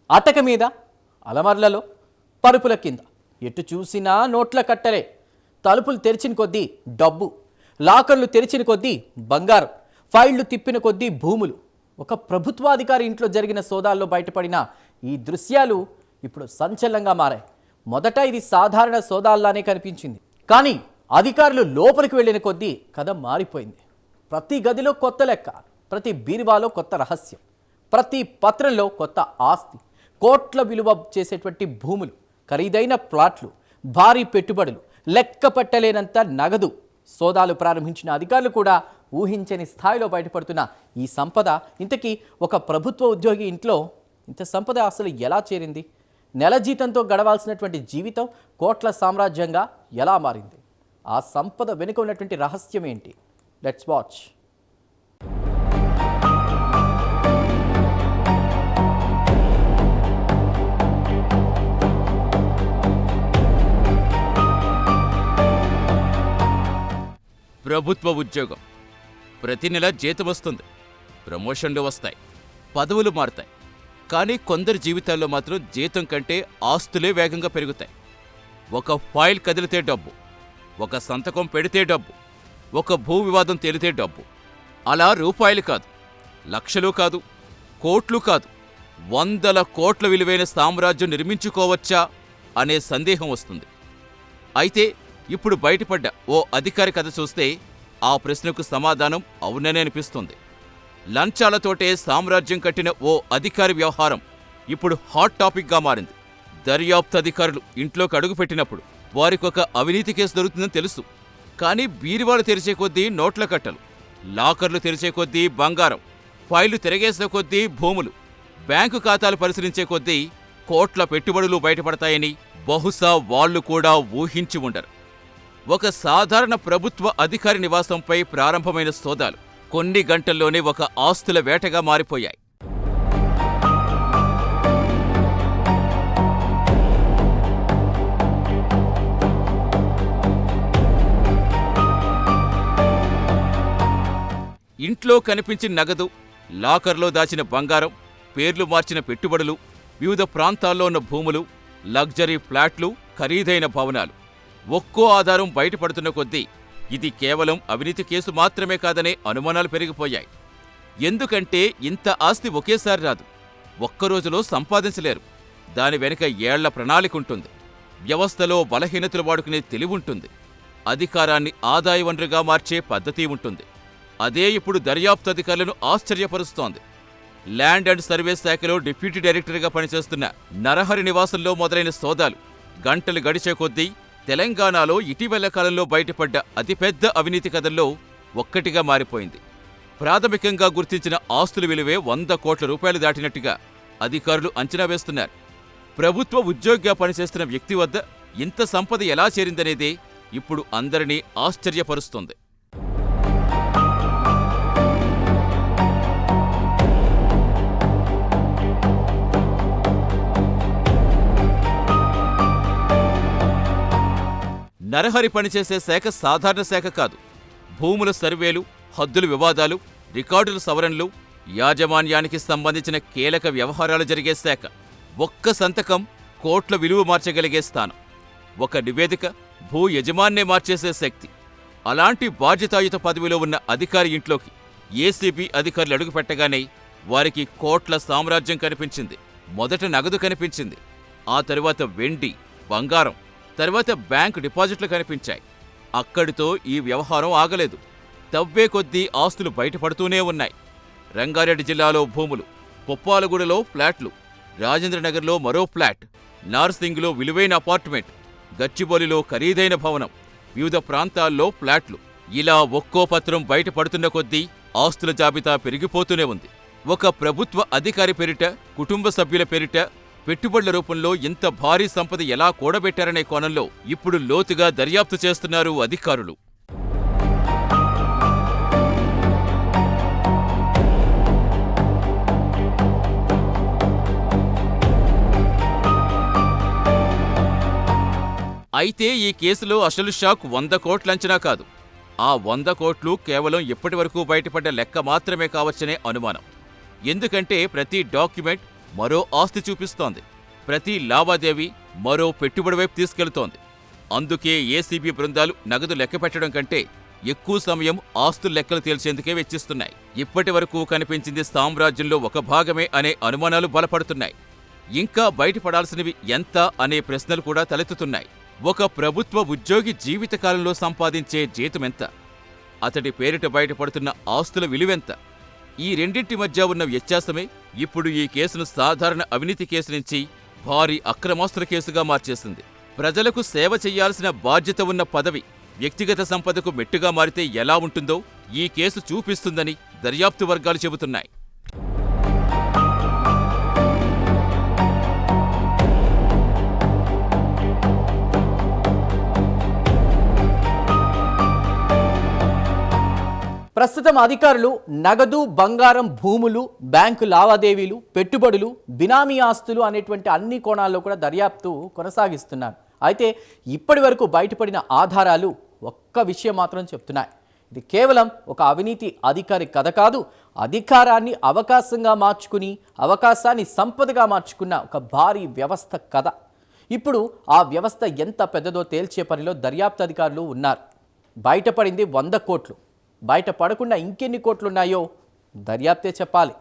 అటక మీద, అలమర్లలో, పరుపుల కింద ఎటు చూసినా నోట్ల కట్టలే. తలుపులు తెరిచిన కొద్దీ డబ్బు, లాకర్లు తెరిచిన కొద్దీ బంగారం, ఫైళ్లు తిప్పిన కొద్దీ భూములు. ఒక ప్రభుత్వాధికారి ఇంట్లో జరిగిన సోదాల్లో బయటపడిన ఈ దృశ్యాలు ఇప్పుడు సంచలనంగా మారాయి. మొదట ఇది సాధారణ సోదాల్లానే కనిపించింది, కానీ అధికారులు లోపలికి వెళ్ళిన కొద్దీ కథ మారిపోయింది. ప్రతి గదిలో కొత్త లెక్క, ప్రతి బీరువాలో కొత్త రహస్యం, ప్రతి పత్రంలో కొత్త ఆస్తి, కోట్ల విలువ చేసేటువంటి భూములు, ఖరీదైన ప్లాట్లు, భారీ పెట్టుబడులు, లెక్క పెట్టలేనంత నగదు. సోదాలు ప్రారంభించిన అధికారులు కూడా ఊహించని స్థాయిలో బయటపడుతున్న ఈ సంపద, ఇంతకీ ఒక ప్రభుత్వ ఉద్యోగి ఇంట్లో ఇంత సంపద అసలు ఎలా చేరింది? నెల జీతంతో గడవాల్సినటువంటి జీవితం కోట్ల సామ్రాజ్యంగా ఎలా మారింది? ఆ సంపద వెనుక ఉన్నటువంటి రహస్యం ఏంటి? Let's watch. ప్రభుత్వ ఉద్యోగం. ప్రతి నెల జీతం వస్తుంది, ప్రమోషన్లు వస్తాయి, పదవులు మారుతాయి. కానీ కొందరి జీవితాల్లో మాత్రం జీతం కంటే ఆస్తులే వేగంగా పెరుగుతాయి. ఒక ఫైల్ కదిలితే డబ్బు, ఒక సంతకం పెడితే డబ్బు, ఒక భూ వివాదం తేలితే డబ్బు. అలా రూపాయలు కాదు, లక్షలు కాదు, కోట్లు కాదు, 100 కోట్ల విలువైన సామ్రాజ్యం నిర్మించుకోవచ్చా అనే సందేహం వస్తుంది. అయితే ఇప్పుడు బయటపడ్డ ఓ అధికారి కథ చూస్తే ఆ ప్రశ్నకు సమాధానం అవుననే అనిపిస్తుంది. లంచాలతోటే సామ్రాజ్యం కట్టిన ఓ అధికారి వ్యవహారం ఇప్పుడు హాట్ టాపిక్గా మారింది. దర్యాప్తు అధికారులు ఇంట్లోకి అడుగుపెట్టినప్పుడు వారికొక అవినీతి కేసు దొరుకుతుందని తెలుసు. కానీ బీరువాలు తెరిచే కొద్దీ నోట్ల కట్టలు, లాకర్లు తెరిచే కొద్దీ బంగారం, ఫైళ్లు తిరగేసిన కొద్దీ భూములు, బ్యాంకు ఖాతాలు పరిశీలించే కొద్దీ కోట్ల పెట్టుబడులు బయటపడతాయని బహుశా వాళ్లు కూడా ఊహించి ఉండరు. ఒక సాధారణ ప్రభుత్వ అధికారి నివాసంపై ప్రారంభమైన సోదాలు కొన్ని గంటల్లోనే ఒక ఆస్తుల వేటగా మారిపోయాయి. ఇంట్లో కనిపించిన నగదు, లాకర్లో దాచిన బంగారం, పేర్లు మార్చిన పెట్టుబడులు, వివిధ ప్రాంతాల్లో ఉన్న భూములు, లగ్జరీ ఫ్లాట్లు, ఖరీదైన భవనాలు. ఒక్కో ఆధారం బయటపడుతున్న కొద్దీ ఇది కేవలం అవినీతి కేసు మాత్రమే కాదనే అనుమానాలు పెరిగిపోయాయి. ఎందుకంటే ఇంత ఆస్తి ఒకేసారి రాదు, ఒక్కరోజులో సంపాదించలేరు. దాని వెనుక ఏళ్ల ప్రణాళికుంటుంది. వ్యవస్థలో బలహీనతలు వాడుకునే తెలివుంటుంది. అధికారాన్ని ఆదాయ వనరుగా మార్చే పద్ధతి ఉంటుంది. అదే ఇప్పుడు దర్యాప్తు అధికారులను ఆశ్చర్యపరుస్తోంది. ల్యాండ్ అండ్ సర్వే శాఖలో డిప్యూటీ డైరెక్టర్గా పనిచేస్తున్న నరహరి నివాసంలో మొదలైన సోదాలు గంటలు గడిచే కొద్దీ తెలంగాణలో ఇటీవల కాలంలో బయటపడ్డ అతిపెద్ద అవినీతి కథల్లో ఒక్కటిగా మారిపోయింది. ప్రాథమికంగా గుర్తించిన ఆస్తుల విలువే 100 కోట్ల రూపాయలు దాటినట్టుగా అధికారులు అంచనా వేస్తున్నారు. ప్రభుత్వ ఉద్యోగిగా పనిచేస్తున్న వ్యక్తి వద్ద ఇంత సంపద ఎలా చేరిందనేదే ఇప్పుడు అందరినీ ఆశ్చర్యపరుస్తోంది. నరహరి పనిచేసే శాఖ సాధారణ శాఖ కాదు. భూముల సర్వేలు, హద్దుల వివాదాలు, రికార్డుల సవరణలు, యాజమాన్యానికి సంబంధించిన కీలక వ్యవహారాలు జరిగే శాఖ. ఒక్క సంతకం కోట్ల విలువ మార్చగలిగే స్థానం. ఒక నివేదిక భూ యజమాన్నే మార్చేసే శక్తి. అలాంటి బాధ్యతాయుత పదవిలో ఉన్న అధికారి ఇంట్లోకి ఏసీబీ అధికారులు అడుగుపెట్టగానే వారికి కోట్ల సామ్రాజ్యం కనిపించింది. మొదట నగదు కనిపించింది, ఆ తరువాత వెండి, బంగారం, తర్వాత బ్యాంకు డిపాజిట్లు కనిపించాయి. అక్కడితో ఈ వ్యవహారం ఆగలేదు. తవ్వే కొద్దీ ఆస్తులు బయటపడుతూనే ఉన్నాయి. రంగారెడ్డి జిల్లాలో భూములు, పుప్పాలగూడలో ఫ్లాట్లు, రాజేంద్రనగర్లో మరో ఫ్లాట్, నార్సింగ్లో విలువైన అపార్ట్మెంట్, గచ్చిబౌలిలో ఖరీదైన భవనం, వివిధ ప్రాంతాల్లో ఫ్లాట్లు. ఇలా ఒక్కో పత్రం బయటపడుతున్న కొద్దీ ఆస్తుల జాబితా పెరిగిపోతూనే ఉంది. ఒక ప్రభుత్వ అధికారి పేరిట, కుటుంబ సభ్యుల పేరిట పెట్టుబడుల రూపంలో ఇంత భారీ సంపద ఎలా కూడబెట్టారనే కోణంలో ఇప్పుడు లోతుగా దర్యాప్తు చేస్తున్నారు అధికారులు. అయితే ఈ కేసులో అసలు షాక్ 100 కోట్ల అంచనా కాదు. ఆ 100 కోట్లు కేవలం ఇప్పటివరకు బయటపడ్డ లెక్క మాత్రమే కావచ్చనే అనుమానం. ఎందుకంటే ప్రతి డాక్యుమెంట్, మరో ఆస్తి చూపిస్తోంది. ప్రతి లావాదేవీ మరో పెట్టుబడి వైపు తీసుకెళ్తోంది. అందుకే ఏసీబీ బృందాలు నగదు లెక్కపెట్టడం కంటే ఎక్కువ సమయం ఆస్తుల లెక్కలు తేల్చేందుకే వెచ్చిస్తున్నాయి. ఇప్పటి వరకు కనిపించింది సామ్రాజ్యంలో ఒక భాగమే అనే అనుమానాలు బలపడుతున్నాయి. ఇంకా బయటపడాల్సినవి ఎంత అనే ప్రశ్నలు కూడా తలెత్తుతున్నాయి. ఒక ప్రభుత్వ ఉద్యోగి జీవితకాలంలో సంపాదించే జీతమెంత? అతడి పేరిట బయటపడుతున్న ఆస్తుల విలువెంత? ఈ రెండింటి మధ్య ఉన్న వ్యత్యాసమే ఇప్పుడు ఈ కేసును సాధారణ అవినీతి కేసు నుంచి భారీ అక్రమాస్తుల కేసుగా మార్చేసింది. ప్రజలకు సేవ చెయ్యాల్సిన బాధ్యత ఉన్న పదవి వ్యక్తిగత సంపదకు మెట్టుగా మారితే ఎలా ఉంటుందో ఈ కేసు చూపిస్తుందని దర్యాప్తు వర్గాలు చెబుతున్నాయి. ప్రస్తుతం అధికారులు నగదు, బంగారం, భూములు, బ్యాంకు లావాదేవీలు, పెట్టుబడులు, బినామీ ఆస్తులు అనేటువంటి అన్ని కోణాల్లో కూడా దర్యాప్తు కొనసాగిస్తున్నారు. అయితే ఇప్పటి వరకు బయటపడిన ఆధారాలు ఒక్క విషయం మాత్రం చెప్తున్నాయి. ఇది కేవలం ఒక అవినీతి అధికారి కథ కాదు, అధికారాన్ని అవకాశంగా మార్చుకుని అవకాశాన్ని సంపదగా మార్చుకున్న ఒక భారీ వ్యవస్థ కథ. ఇప్పుడు ఆ వ్యవస్థ ఎంత పెద్దదో తేల్చే పనిలో దర్యాప్తు అధికారులు ఉన్నారు. బయటపడింది 100 కోట్లు. బయట పడకుండా ఇంకెన్ని కోట్లున్నాయో దర్యాప్తే చెప్పాలి.